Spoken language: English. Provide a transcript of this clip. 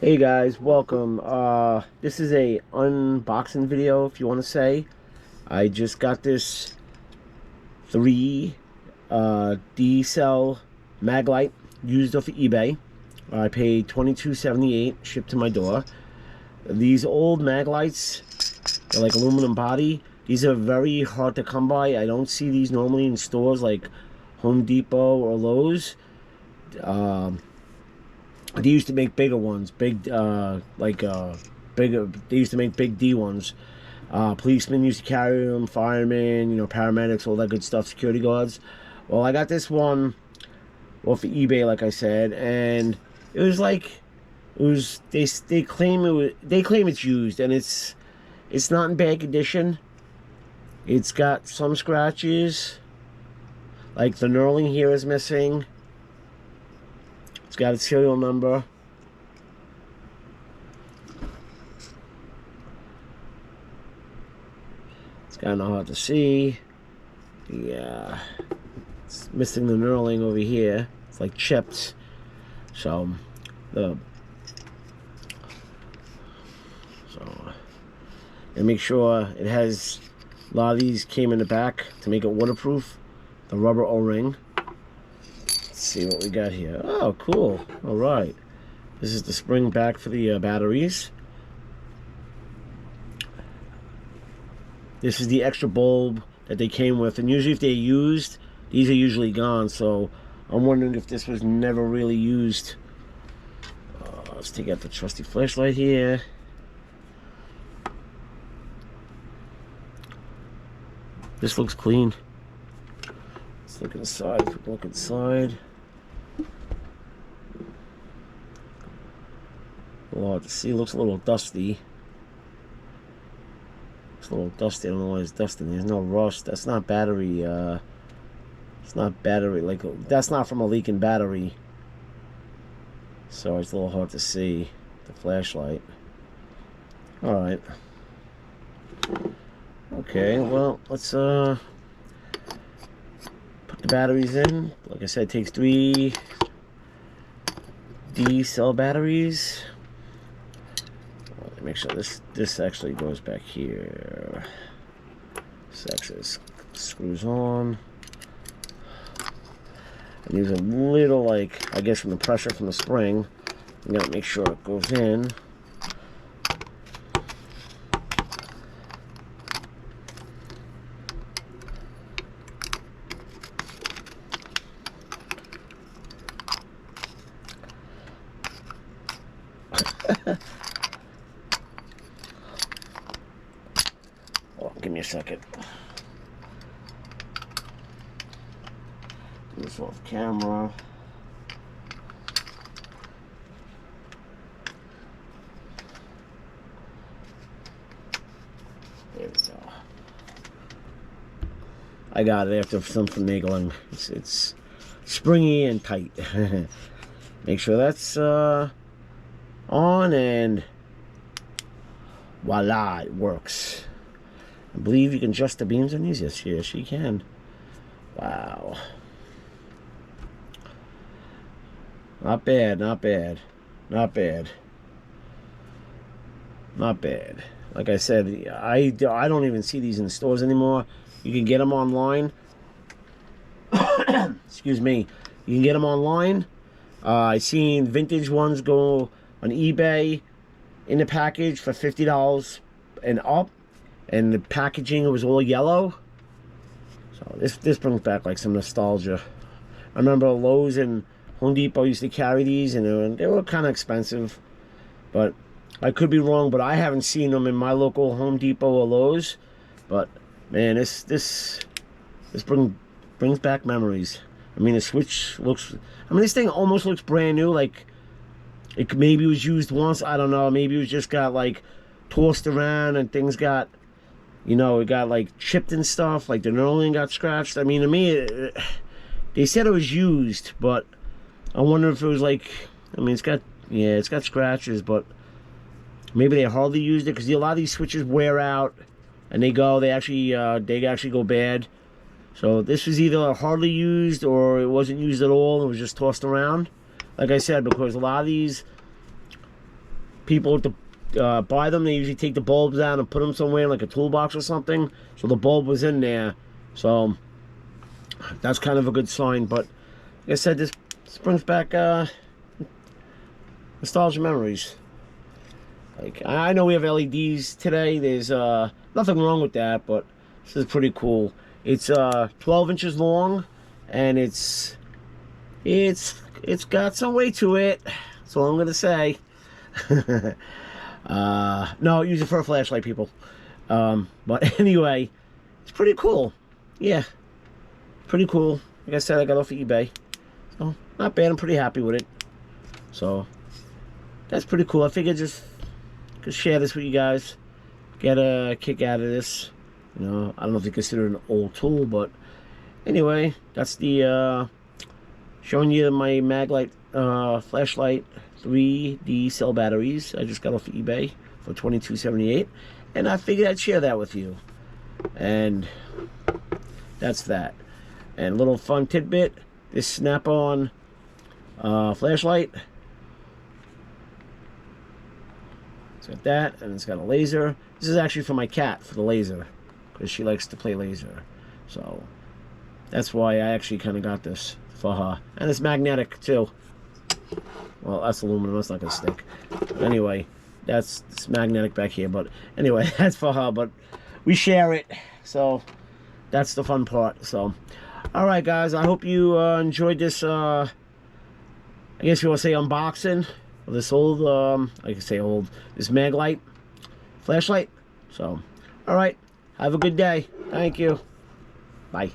Hey guys, welcome. This is a unboxing video, if you want to say. I just got this 3 D-cell Maglite used off of eBay. I paid $22.78 shipped to my door. These old Maglites, they're like aluminum body. These are very hard to come by. I don't see these normally in stores like Home Depot or Lowe's. They used to make bigger ones, bigger. They used to make big D ones. Policemen used to carry them, firemen, paramedics, all that good stuff, security guards. Well, I got this one off of eBay, like I said, and it was they claim it's used, and it's not in bad condition. It's got some scratches, like the knurling here is missing. It's got a serial number. It's kind of hard to see. Yeah, it's missing the knurling over here. It's like chipped. So and make sure it has. A lot of these came in the back to make it waterproof. The rubber O-ring. See what we got here. Oh, cool. All right, this is the spring back for the batteries. This is the extra bulb that they came with, and usually if they're used, these are usually gone, so I'm wondering if this was never really used. Let's take out the trusty flashlight here. This looks clean. Let's look inside. Look inside. A lot to see. Looks a little dusty. It's a little dusty. I don't know why it's dusty. There's no rust. That's not battery. It's not battery. Like, that's not from a leaking battery. So it's a little hard to see the flashlight. All right. Okay. Well, let's put the batteries in. Like I said, it takes 3 D cell batteries. Make sure this actually goes back here. This actually screws on. And these are a little, like, I guess from the pressure from the spring. I'm gonna make sure it goes in. Oh, give me a second. Do this off camera. There we go. I got it after some finagling. It's springy and tight. Make sure that's on, and voila, it works. I believe you can adjust the beams on these. Yes, you can. Wow. Not bad, not bad. Not bad. Not bad. Like I said, I don't even see these in the stores anymore. You can get them online. Excuse me. You can get them online. I've seen vintage ones go on eBay in the package for $50 and up. And the packaging was all yellow. So this brings back like some nostalgia. I remember Lowe's and Home Depot used to carry these, and they were kind of expensive. But I could be wrong, but I haven't seen them in my local Home Depot or Lowe's. But man, this brings back memories. I mean, the switch looks. I mean, this thing almost looks brand new. Like it maybe was used once. I don't know. Maybe it was just got like tossed around and things got. It got like chipped and stuff, like the knurling got scratched. I mean, to me, they said it was used, but I wonder if it was like, I mean, it's got scratches, but maybe they hardly used it because a lot of these switches wear out and they actually go bad. So this was either hardly used or it wasn't used at all. It was just tossed around. Like I said, because a lot of these people to buy them, they usually take the bulbs out and put them somewhere like a toolbox or something. So the bulb was in there. So that's kind of a good sign. But like I said, this brings back nostalgia memories. Like, I know we have LEDs today. There's nothing wrong with that, but this is pretty cool. It's 12 inches long, and it's got some weight to it. That's all I'm gonna say. No, use it for a flashlight, people. But anyway, it's pretty cool. Yeah, pretty cool. Like I said, I got off of eBay, so not bad. I'm pretty happy with it. So that's pretty cool. I figured just share this with you guys, get a kick out of this. You know, I don't know if you consider it an old tool, but anyway, that's the showing you my Maglite flashlight 3D cell batteries. I just got off of eBay for $22.78, and I figured I'd share that with you. And that's that. And a little fun tidbit: this snap-on flashlight. It's got that, and it's got a laser. This is actually for my cat, for the laser, because she likes to play laser. So that's why I actually kind of got this for her. And it's magnetic too. Well, that's aluminum, that's not gonna stick. But anyway, it's magnetic back here. But anyway, that's for her. But we share it, so that's the fun part. So, all right, guys, I hope you enjoyed this. I guess you want to say unboxing of this old, I can say old, this Maglite flashlight. So, all right, have a good day. Thank you. Bye.